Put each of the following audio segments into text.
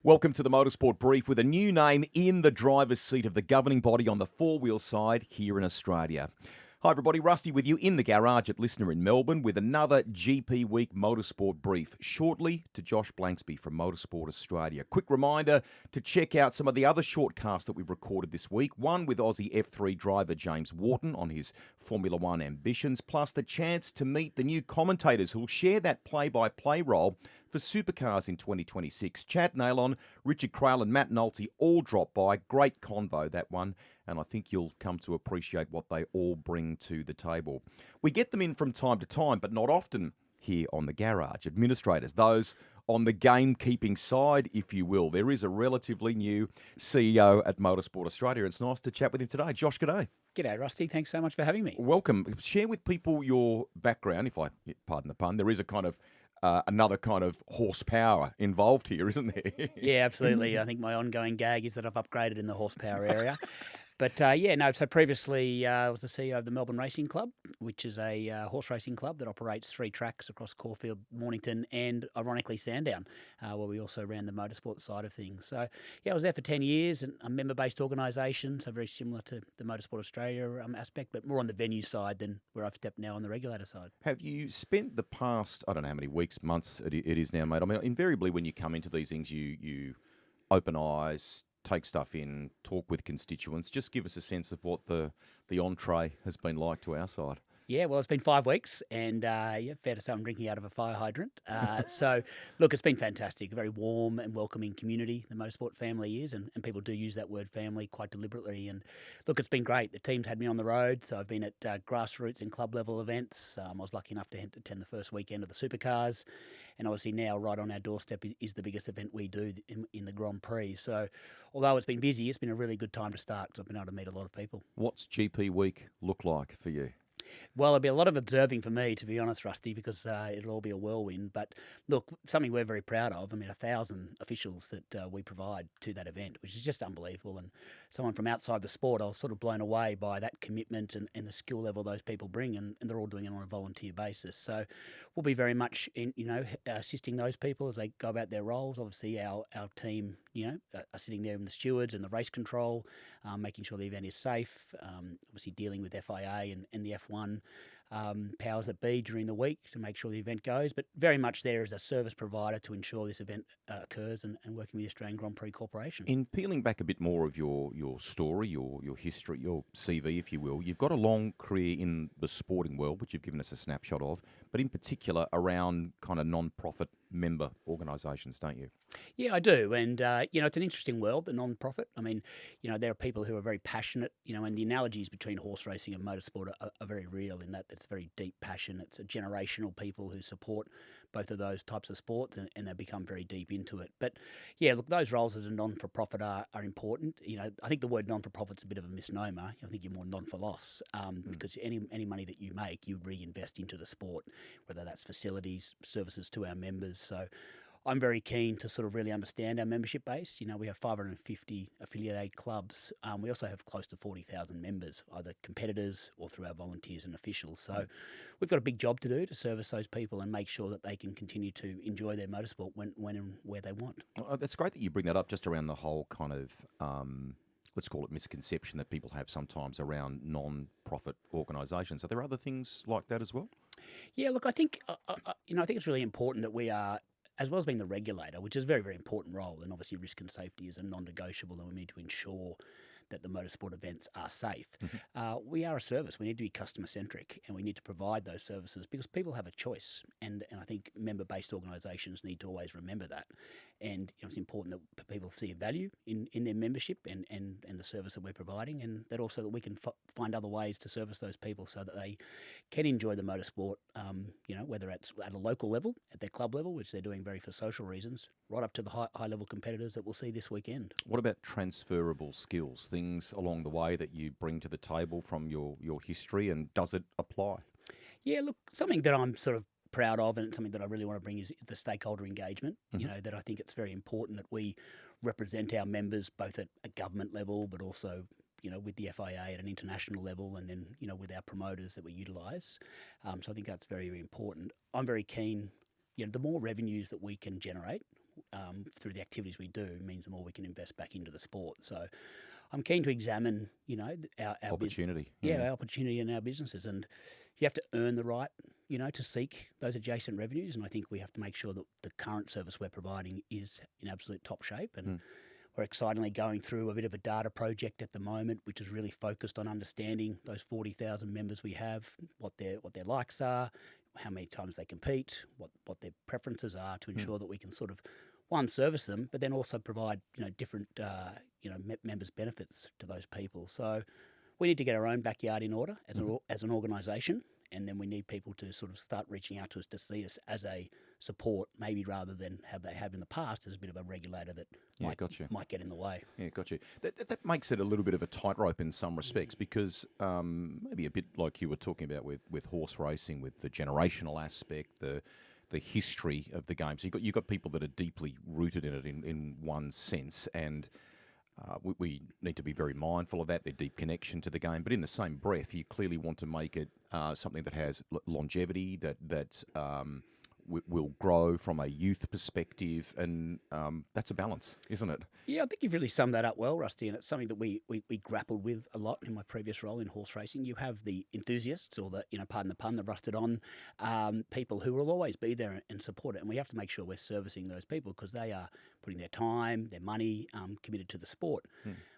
Welcome to the Motorsport Brief with a new name in the driver's seat of the governing body on the four-wheel side here in Australia. Hi everybody, Rusty with you in the garage at Listener in Melbourne with another GP Week Motorsport Brief, shortly to Josh Blanksby from Motorsport Australia. Quick reminder to check out some of the other shortcasts that we've recorded this week, one with Aussie F3 driver James Wharton on his Formula One ambitions, plus the chance to meet the new commentators who'll share that play-by-play role for supercars in 2026. Chad Nailon, Richard Craill and Matt Nolte all dropped by. Great convo, that one. And I think you'll come to appreciate what they all bring to the table. We get them in from time to time, but not often here on the garage. Administrators, those on the gamekeeping side, if you will. There is a relatively new CEO at Motorsport Australia. It's nice to chat with him today. Josh, g'day. G'day, Rusty. Thanks so much for having me. Welcome. Share with people your background, if I pardon the pun. There is a kind of another kind of horsepower involved here, isn't there? Yeah, absolutely. I think my ongoing gag is that I've upgraded in the horsepower area. But so previously I was the CEO of the Melbourne Racing Club, which is a horse racing club that operates 3 tracks across Caulfield, Mornington and, ironically, Sandown, where we also ran the motorsport side of things. So, I was there for 10 years, and a member-based organisation, so very similar to the Motorsport Australia aspect, but more on the venue side than where I've stepped now on the regulator side. Have you spent the past, I don't know how many weeks, months it is now, mate? I mean, invariably when you come into these things, you open eyes, take stuff in, talk with constituents. Just give us a sense of what the entree has been like to our side. Yeah, well, it's been 5 weeks, and fair to say I'm drinking out of a fire hydrant. So, look, it's been fantastic. A very warm and welcoming community, the motorsport family is, and people do use that word family quite deliberately. And look, it's been great. The team's had me on the road, so I've been at grassroots and club level events. I was lucky enough to attend the first weekend of the supercars, and obviously now right on our doorstep is the biggest event we do in the Grand Prix. So, although it's been busy, it's been a really good time to start because I've been able to meet a lot of people. What's GP Week look like for you? Well, it'll be a lot of observing for me, to be honest, Rusty, because it'll all be a whirlwind. But look, something we're very proud of. I mean, 1,000 officials that we provide to that event, which is just unbelievable. And someone from outside the sport, I was sort of blown away by that commitment and the skill level those people bring, and they're all doing it on a volunteer basis. So we'll be very much, assisting those people as they go about their roles. Obviously, our team, are sitting there in the stewards and the race control, making sure the event is safe, obviously dealing with FIA and the F1 powers that be during the week to make sure the event goes, but very much there as a service provider to ensure this event occurs and working with the Australian Grand Prix Corporation. In peeling back a bit more of your story, your history, your CV, if you will, you've got a long career in the sporting world, which you've given us a snapshot of, but in particular around kind of non-profit member organisations, don't you? Yeah, I do. And, it's an interesting world, the non-profit. I mean, there are people who are very passionate, and the analogies between horse racing and motorsport are very real in that it's very deep passion. It's a generational people who support both of those types of sports and they become very deep into it. But, yeah, look, those roles as a non-for-profit are important. I think the word non-for-profit's a bit of a misnomer. I think you're more non-for-loss because any money that you make, you reinvest into the sport, whether that's facilities, services to our members. So I'm very keen to sort of really understand our membership base. We have 550 affiliated clubs. We also have close to 40,000 members, either competitors or through our volunteers and officials. So we've got a big job to do to service those people and make sure that they can continue to enjoy their motorsport when and where they want. Well, that's great that you bring that up just around the whole kind of, let's call it misconception that people have sometimes around non-profit organisations. Are there other things like that as well? Yeah, look, I think, I think it's really important that we are, as well as being the regulator, which is a very, very important role, and obviously risk and safety is a non-negotiable, and we need to ensure that the motorsport events are safe. We are a service. We need to be customer-centric, and we need to provide those services because people have a choice, and I think member-based organisations need to always remember that. And it's important that people see a value in their membership and the service that we're providing, and that also that we can find other ways to service those people so that they can enjoy the motorsport, whether it's at a local level, at their club level, which they're doing very for social reasons, right up to the high-level competitors that we'll see this weekend. What about transferrable skills, things along the way that you bring to the table from your history, and does it apply? Yeah, look, something that I'm sort of proud of and something that I really want to bring is the stakeholder engagement, that I think it's very important that we represent our members both at a government level but also, with the FIA at an international level and then, with our promoters that we utilise. So I think that's very, very important. I'm very keen, the more revenues that we can generate, through the activities we do means the more we can invest back into the sport. So I'm keen to examine, our Opportunity. our opportunity in our businesses, and you have to earn the right, to seek those adjacent revenues. And I think we have to make sure that the current service we're providing is in absolute top shape. And we're excitingly going through a bit of a data project at the moment, which is really focused on understanding those 40,000 members we have, what their likes are, how many times they compete, what their preferences are, to ensure that we can sort of service them, but then also provide different members' benefits to those people. So we need to get our own backyard in order as an organisation, and then we need people to sort of start reaching out to us to see us as a support, maybe rather than they have in the past as a bit of a regulator that might get in the way. Yeah, got you. That makes it a little bit of a tightrope in some respects, because maybe a bit like you were talking about with horse racing, with the generational aspect, the history of the game. So you've got people that are deeply rooted in it in one sense, and we need to be very mindful of that, their deep connection to the game. But in the same breath, you clearly want to make it something that has longevity, that will grow from a youth perspective, and that's a balance, isn't it? Yeah, I think you've really summed that up well, Rusty, and it's something that we grappled with a lot in my previous role in horse racing. You have the enthusiasts, or the, pardon the pun, the rusted on people who will always be there and support it, and we have to make sure we're servicing those people, because they are putting their time, their money, committed to the sport.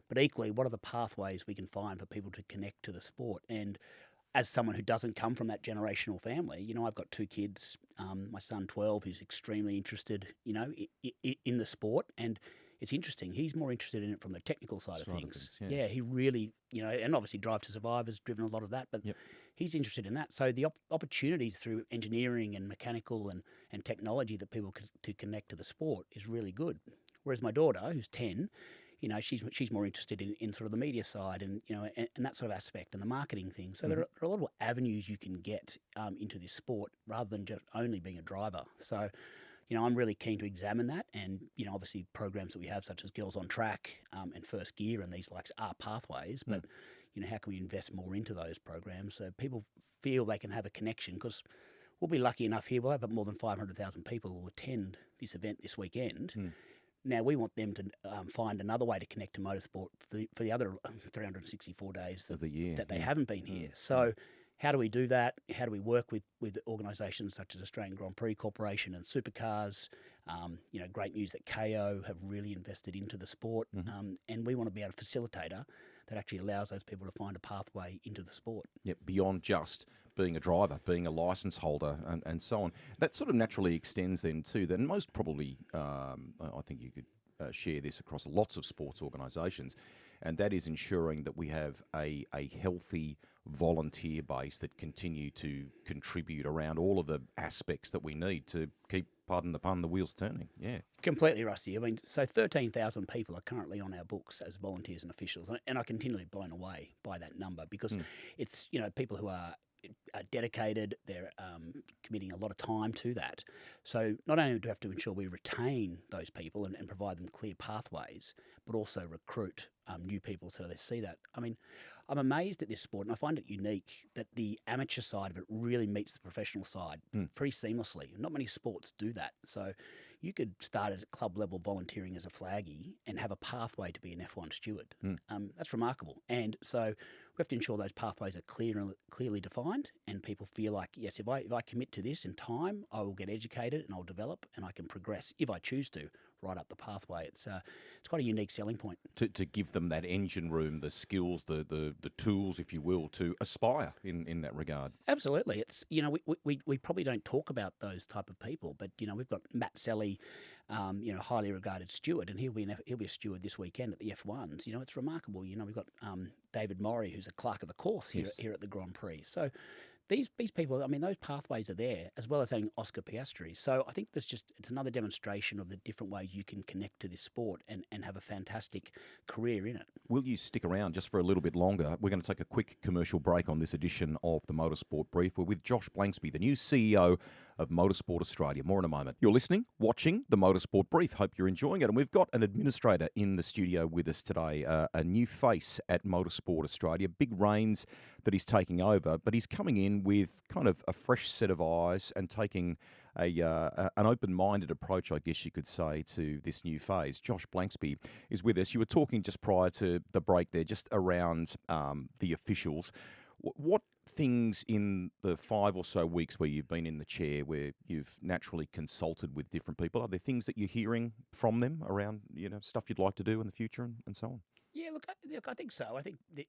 But equally, what are the pathways we can find for people to connect to the sport? And as someone who doesn't come from that generational family, I've got 2 kids. My son, 12, who's extremely interested, in the sport, and it's interesting. He's more interested in it from the technical side of things. Yeah, he really, and obviously Drive to Survive has driven a lot of that, but he's interested in that. So the opportunities through engineering and mechanical and technology that people to connect to the sport is really good. Whereas my daughter, who's 10, she's more interested in sort of the media side and and that sort of aspect and the marketing thing. So there are a lot of avenues you can get into this sport rather than just only being a driver. So, I'm really keen to examine that, and obviously programs that we have such as Girls on Track and First Gear and these are pathways, but how can we invest more into those programs so people feel they can have a connection? Because we'll be lucky enough here, we'll have more than 500,000 people who will attend this event this weekend. Now, we want them to find another way to connect to motorsport for the other 364 days of the year that they haven't been here. So how do we do that? How do we work with organisations such as Australian Grand Prix Corporation and Supercars? Great news that KO have really invested into the sport, and we want to be a facilitator that actually allows those people to find a pathway into the sport. Yeah, beyond just being a driver, being a licence holder, and so on. That sort of naturally extends then too. Then most probably, I think you could share this across lots of sports organisations, and that is ensuring that we have a healthy volunteer base that continue to contribute around all of the aspects that we need to keep, pardon the pun, the wheels turning. Yeah. Completely, Rusty. I mean, so 13,000 people are currently on our books as volunteers and officials, and I'm continually blown away by that number, because it's, people who are dedicated, they're committing a lot of time to that. So not only do we have to ensure we retain those people and provide them clear pathways, but also recruit new people so they see that. I mean, I'm amazed at this sport, and I find it unique that the amateur side of it really meets the professional side pretty seamlessly. Not many sports do that. So you could start at club level volunteering as a flaggy and have a pathway to be an F1 steward. That's remarkable. And so we have to ensure those pathways are clearly defined, and people feel like, yes, if I commit to this in time, I will get educated and I'll develop and I can progress if I choose to right up the pathway. It's quite a unique selling point. To give them that engine room, the skills, the tools, if you will, to aspire in that regard. Absolutely. It's, we probably don't talk about those type of people, but, we've got Matt Selly, highly regarded steward, and he'll be a steward this weekend at the F1s. It's remarkable. We've got David Murray, who's a clerk of the course here at the Grand Prix. So these people, I mean, those pathways are there, as well as having Oscar Piastri. So I think it's another demonstration of the different ways you can connect to this sport and have a fantastic career in it. Will you stick around just for a little bit longer? We're going to take a quick commercial break on this edition of the Motorsport Brief. We're with Josh Blanksby, the new CEO of Motorsport Australia. More in a moment. You're listening, watching the Motorsport Brief. Hope you're enjoying it. And we've got an administrator in the studio with us today, a new face at Motorsport Australia. Big reins that he's taking over, but he's coming in with kind of a fresh set of eyes and taking an open-minded approach, I guess you could say, to this new phase. Josh Blanksby is with us. You were talking just prior to the break there, just around the officials. What things in the 5 or so weeks where you've been in the chair, where you've naturally consulted with different people, are there things that you're hearing from them around, stuff you'd like to do in the future and so on? Yeah, look, I think so. I think that,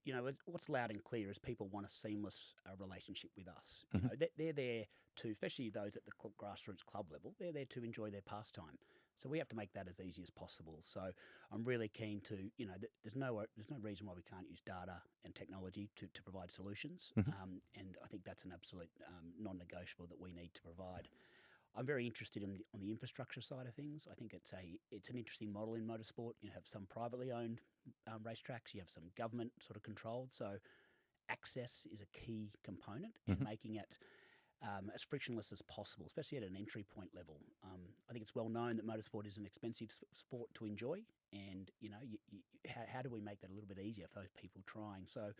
what's loud and clear is people want a seamless relationship with us. Mhm. They're there to, especially those at the grassroots club level, they're there to enjoy their pastime. So we have to make that as easy as possible. So I'm really keen to, there's no reason why we can't use data and technology to provide solutions. Mhm. And I think that's an absolute non-negotiable that we need to provide. I'm very interested on the infrastructure side of things. I think it's an interesting model in motorsport. You have some privately owned racetracks, you have some government sort of controlled. So access is a key component, and Mhm. making it as frictionless as possible, especially at an entry point level. I think it's well known that motorsport is an expensive sport to enjoy, and how do we make that a little bit easier for those people trying? So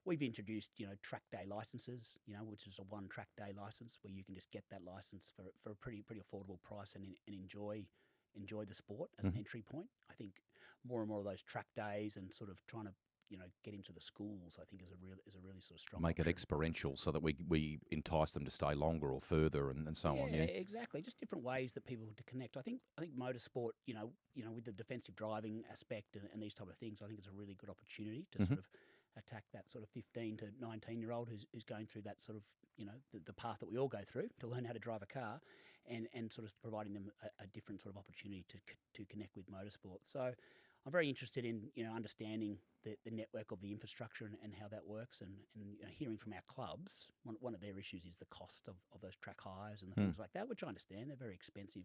we've introduced track day licenses, which is a one track day license where you can just get that license for a pretty affordable price and enjoy the sport as an Mhm. entry point. I think more and more of those track days and sort of trying to get into the schools, I think is a really sort of strong Make it option. experiential so that we entice them to stay longer or further and so Yeah, on. Yeah. exactly. Just different ways that people to connect. I think motorsport, with the defensive driving aspect and these type of things, I think it's a really good opportunity to Mhm. sort of attack that sort of 15 to 19-year-old who's going through that sort of the path that we all go through to learn how to drive a car, and sort of providing them a different sort of opportunity to connect with motorsport. So I'm very interested in understanding the network of the infrastructure and how that works, and hearing from our clubs. One of their issues is the cost of those track hires and the things like that, which I understand. They're very expensive,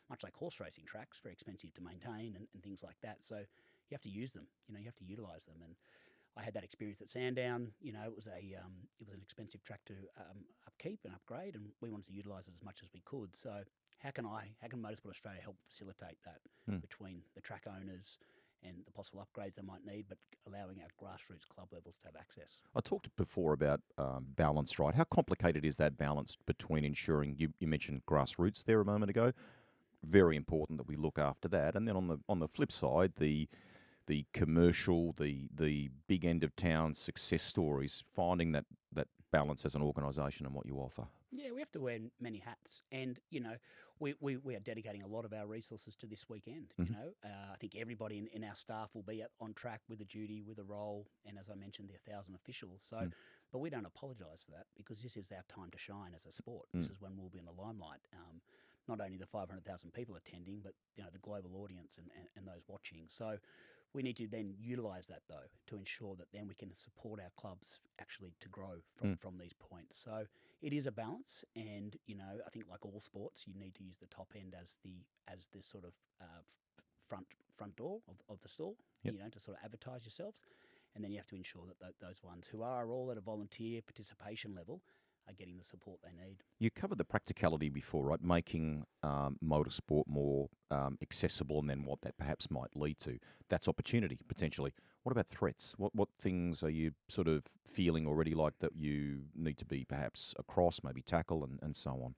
much like horse racing tracks, very expensive to maintain and things like that. So you have to use them. You have to utilise them. And I had that experience at Sandown. It was an expensive track to upkeep and upgrade, and we wanted to utilise it as much as we could. So how can Motorsport Australia help facilitate that Mm. between the track owners and the possible upgrades they might need, but allowing our grassroots club levels to have access? I talked before about balance, right? How complicated is that balance between ensuring you mentioned grassroots there a moment ago? Very important that we look after that, and then on the flip side, the commercial, the big end of town success stories, finding that balance as an organisation and what you offer. Yeah, we have to wear many hats, and we are dedicating a lot of our resources to this weekend. Mhm. I think everybody in our staff will be on track with a duty, with a role, and as I mentioned, the 1,000 officials. So, Mm. but we don't apologise for that, because this is our time to shine as a sport. Mm. This is when we'll be in the limelight. Not only the 500,000 people attending, but the global audience and those watching. So we need to then utilise that, though, to ensure that then we can support our clubs actually to grow from these points. So it is a balance, and I think like all sports, you need to use the top end as the sort of front door of the store, Yep. to sort of advertise yourselves, and then you have to ensure that those ones who are all at a volunteer participation level are getting the support they need. You covered the practicality before, right? Making motorsport more accessible, and then what that perhaps might lead to. That's opportunity, potentially. What about threats? What things are you sort of feeling already like that you need to be perhaps across, maybe tackle, and so on?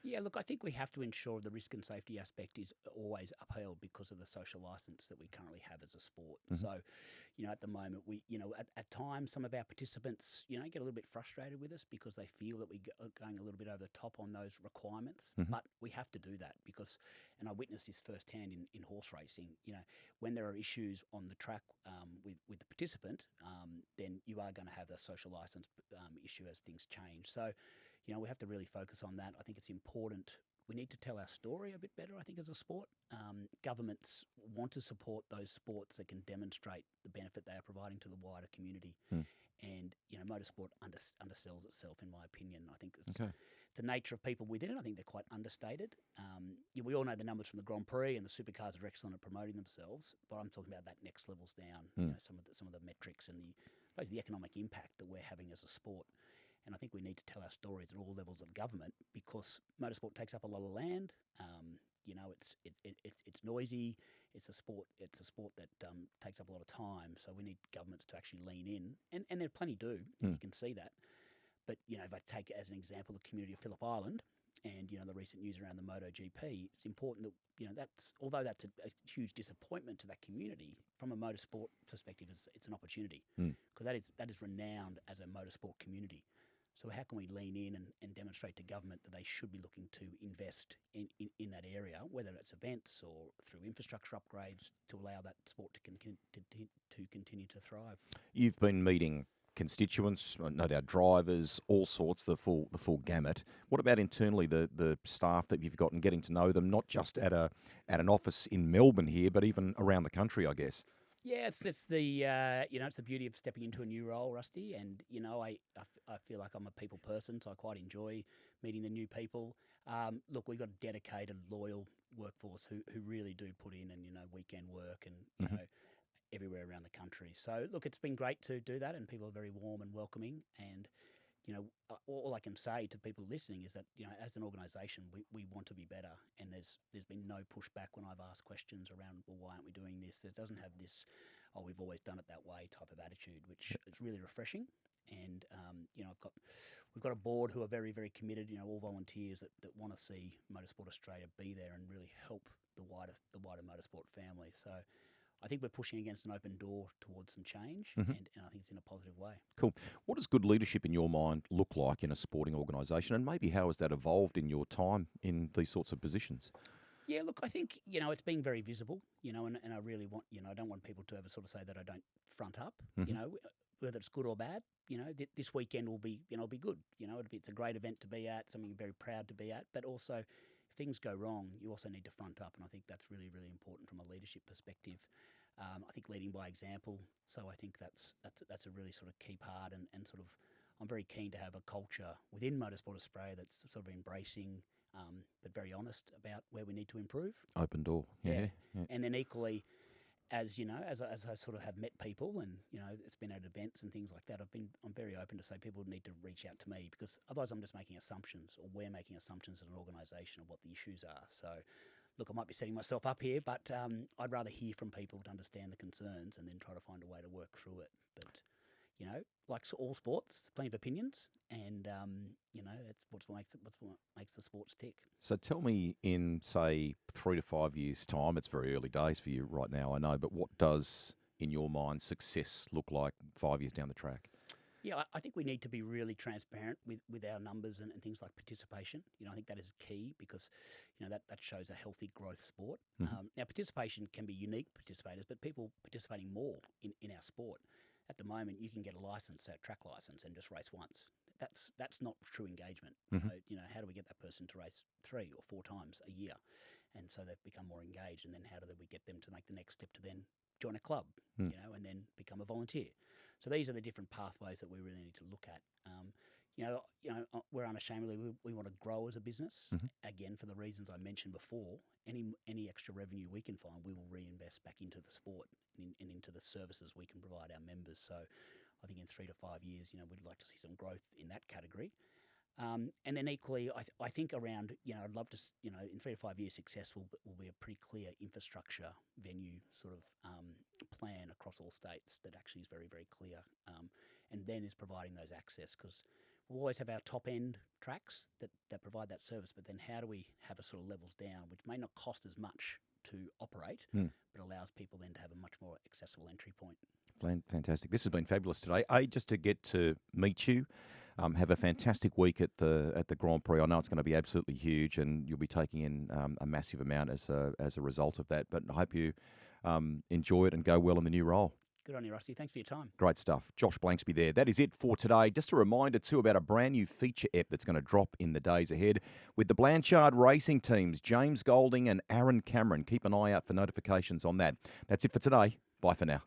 Yeah, look, I think we have to ensure the risk and safety aspect is always upheld because of the social license that we currently have as a sport. Mhm. So, at the moment, we, at times, some of our participants, get a little bit frustrated with us because they feel that are going a little bit over the top on those requirements. Mhm. But we have to do that because, and I witnessed this firsthand in horse racing, when there are issues on the track with the participant, then you are going to have a social license issue as things change. So, we have to really focus on that. I think it's important. We need to tell our story a bit better, I think, as a sport. Governments want to support those sports that can demonstrate the benefit they are providing to the wider community. Mm. And, motorsport undersells itself, in my opinion. I think it's Okay. the nature of people within it. I think they're quite understated. We all know the numbers from the Grand Prix, and the supercars are excellent at promoting themselves, but I'm talking about that next levels down, Mm. some of the metrics and the economic impact that we're having as a sport. And I think we need to tell our stories at all levels of government, because motorsport takes up a lot of land. It's noisy. It's a sport. It's a sport that takes up a lot of time. So we need governments to actually lean in, and there plenty do. And you can see that. But if I take as an example the community of Phillip Island, and the recent news around the MotoGP, it's important that although that's a huge disappointment to that community, from a motorsport perspective, it's an opportunity because that is renowned as a motorsport community. So how can we lean in and demonstrate to government that they should be looking to invest in that area, whether it's events or through infrastructure upgrades to allow that sport to continue to thrive? You've been meeting constituents, no doubt drivers, all sorts, the full gamut. What about internally, the staff that you've got and getting to know them, not just at an office in Melbourne here, but even around the country, I guess? Yeah, it's the it's the beauty of stepping into a new role, Rusty. And I feel like I'm a people person, so I quite enjoy meeting the new people. Look, we've got a dedicated, loyal workforce who really do put in and weekend work and everywhere around the country. So look, it's been great to do that, and people are very warm and welcoming. And all I can say to people listening is that as an organisation, we want to be better. And there's been no pushback when I've asked questions around, well, why aren't we doing this? It doesn't have this, oh, we've always done it that way type of attitude, which is really refreshing. And we've got a board who are very, very committed. All volunteers that want to see Motorsport Australia be there and really help the wider motorsport family. So I think we're pushing against an open door towards some change, and I think it's in a positive way. Cool. What does good leadership in your mind look like in a sporting organisation, and maybe how has that evolved in your time in these sorts of positions? Yeah, look, I think, it's being very visible, and I really want, I don't want people to ever sort of say that I don't front up, whether it's good or bad. This weekend will be, be good. It's a great event to be at, something you're very proud to be at, but also if things go wrong, you also need to front up, and I think that's really, really important from a leadership perspective. I think leading by example, so I think that's a really sort of key part, and sort of I'm very keen to have a culture within Motorsport Australia that's sort of embracing, but very honest about where we need to improve. Open door, yeah. And then equally, as as I sort of have met people, and it's been at events and things like that, I'm very open to say people need to reach out to me, because otherwise I'm just making assumptions, or we're making assumptions as an organisation of what the issues are. So look, I might be setting myself up here, but I'd rather hear from people to understand the concerns and then try to find a way to work through it. But like all sports, plenty of opinions, and it's what makes the sports tick. So tell me, in say 3 to 5 years' time, it's very early days for you right now, I know, but what does, in your mind, success look like 5 years down the track? Yeah, I think we need to be really transparent with our numbers and things like participation. I think that is key, because that shows a healthy growth sport. Now, participation can be unique participators, but people participating more in our sport. At the moment, you can get a license, a track license, and just race once. That's not true engagement. How do we get that person to race 3 or 4 times a year? And so they've become more engaged. And then how do we get them to make the next step to then join a club, and then become a volunteer? So these are the different pathways that we really need to look at. We're unashamedly, we want to grow as a business. Again, for the reasons I mentioned before, any extra revenue we can find, we will reinvest back into the sport and into the services we can provide our members. So I think in 3 to 5 years, we'd like to see some growth in that category. And then equally, I think around, I'd love to, in 3 to 5 years, success will be a pretty clear infrastructure venue sort of plan across all states that actually is very, very clear, and then is providing those access, because we'll always have our top end tracks that provide that service, but then how do we have a sort of levels down, which may not cost as much to operate, but allows people then to have a much more accessible entry point. Fantastic. This has been fabulous today. Just to get to meet you, have a fantastic week at the Grand Prix. I know it's going to be absolutely huge, and you'll be taking in a massive amount as a result of that. But I hope you enjoy it and go well in the new role. Good on you, Rusty. Thanks for your time. Great stuff. Josh Blanksby there. That is it for today. Just a reminder, too, about a brand new feature app that's going to drop in the days ahead with the Blanchard racing teams, James Golding and Aaron Cameron. Keep an eye out for notifications on that. That's it for today. Bye for now.